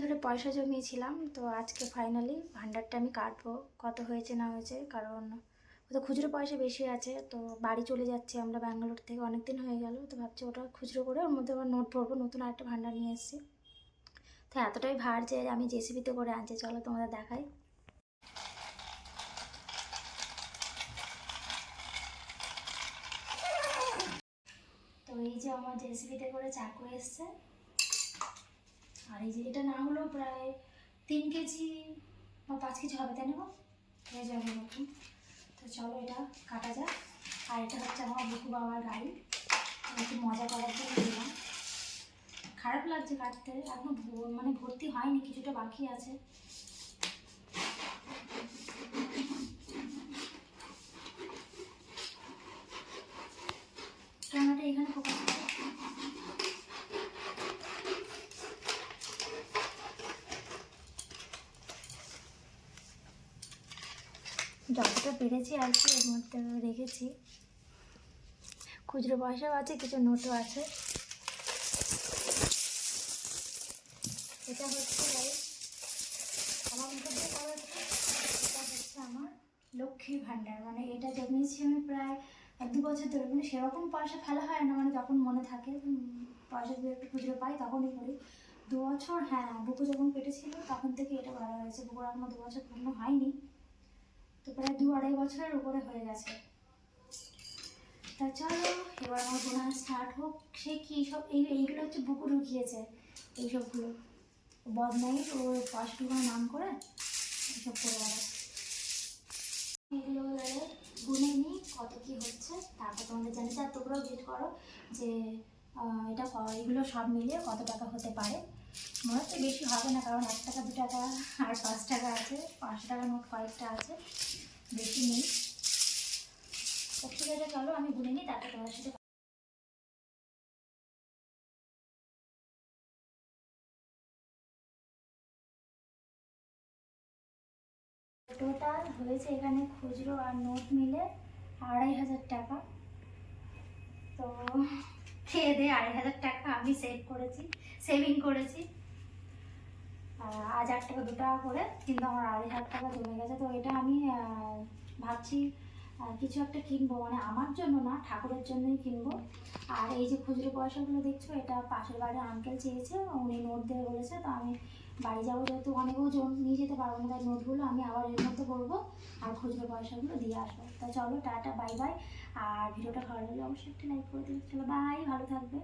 ধরে পয়সা জমিয়েছিলাম, তো আজকে ফাইনালি ভান্ডারটা আমি কাটবো। কত হয়েছে না হয়েছে, কারণ ওটা খুচরো পয়সা বেশি আছে। তো বাড়ি চলে যাচ্ছি আমরা ব্যাঙ্গালোর থেকে, অনেক দিন হয়ে গেল। তো ভাবছি ওটা খুচরো করে ওর মধ্যে আবার নোট ভরবো। নতুন আরেকটা ভান্ডার নিয়ে এসেছি। তো এতটাই ভার যে আমি জেসিবিতে করে আনছি। চলো তোমাদের দেখাই। তো এই যে আমার জেসিবিতে করে চাকু এসছে। আর এই যে এটা না হলেও প্রায় 3 কেজি বা 5 কেজি হবে, তাই না? হয়ে যাবে নতুন। তো চলো এটা কাটা যাক। আর এটা হচ্ছে আমার বুকু বাবার গাড়ি, একটু মজা করার জন্য দিলাম। খারাপ লাগছে কাটতে, এখনো মানে ভর্তি হয়নি, কিছুটা বাকি আছে। ক্যামেরাটা এখানে ফোকাস করে। যতটা পেরেছি আর কি এর মধ্যে রেখেছি। খুচরো পয়সাও আছে, কিছু নোটও আছে। এটা হচ্ছে আমার মধ্যে এটা হচ্ছে আমার লক্ষ্মীর ভাণ্ডার। মানে এটা জমিয়েছি আমি প্রায় 2 বছর ধরে। মানে সেরকম পয়সা ফেলা হয় না, মানে যখন মনে থাকে পয়সা দিয়ে একটু খুচরো পাই তখনই করি। 2 বছর, হ্যাঁ, বুকু যখন পেটেছিল তখন থেকে এটা করা হয়েছে। বুকুর এখনো 2 বছর পূর্ণ হয়নি, তো প্রায় 2-2.5 বছরের উপরে হয়ে গেছে। তা চলো এবার আমার গোনা স্টার্ট হোক। সে কি সব এইগুলো হচ্ছে বুকু ঢুকিয়েছে, এইসবগুলো বদমাই ও পয়সাগুলো নাম করে এইসব করে বেড়ায়। এগুলো এবারে গুনে নিই কত কী হচ্ছে, তারপর তোমাদের জানিয়ে। আর তোমরাও গেট করো যে এটা এগুলো সব মিলিয়ে কত টাকা হতে পারে। মনে হচ্ছে বেশি হবে না, কারণ 1 টাকা 2 টাকা আর 5 টাকা আছে, 500 টাকা নোট কয়েকটা আছে, বেশি নেই। তো ঠিক আছে, চলো আমি গুনে নিই, তারপর তোমার সাথে। টোটাল হয়েছে এখানে খুচরো আর নোট মিলে 2,500 টাকা। তো খেয়ে দিয়ে 2,500 টাকা আমি সেভিং করেছি। আজ 8 টাকা 2 টাকা করে, কিন্তু আমার 2,500 টাকা জমে গেছে। তো এটা আমি ভাবছি কিছু একটা কিনবো, মানে আমার জন্য না, ঠাকুরের জন্যই কিনবো। আর এই যে খুচরো পয়সাগুলো দেখছো, এটা পাশের বাড়ির আঙ্কেল চেয়েছে, উনি নোট দেবে বলেছে। তো আমি বাড়ি যাবো, যেহেতু অনেক ওজন নিয়ে যেতে পারবো না, তাই নোটগুলো আমি আবার এর মধ্যে করবো আর খুচরো পয়সাগুলো দিয়ে আসবো। তো চলো টাটা, বাই বাই। আর ভিডিওটা ভালো লাগলে অবশ্যই একটা লাইক করে দিও। চলো বাই, ভালো থাকবে।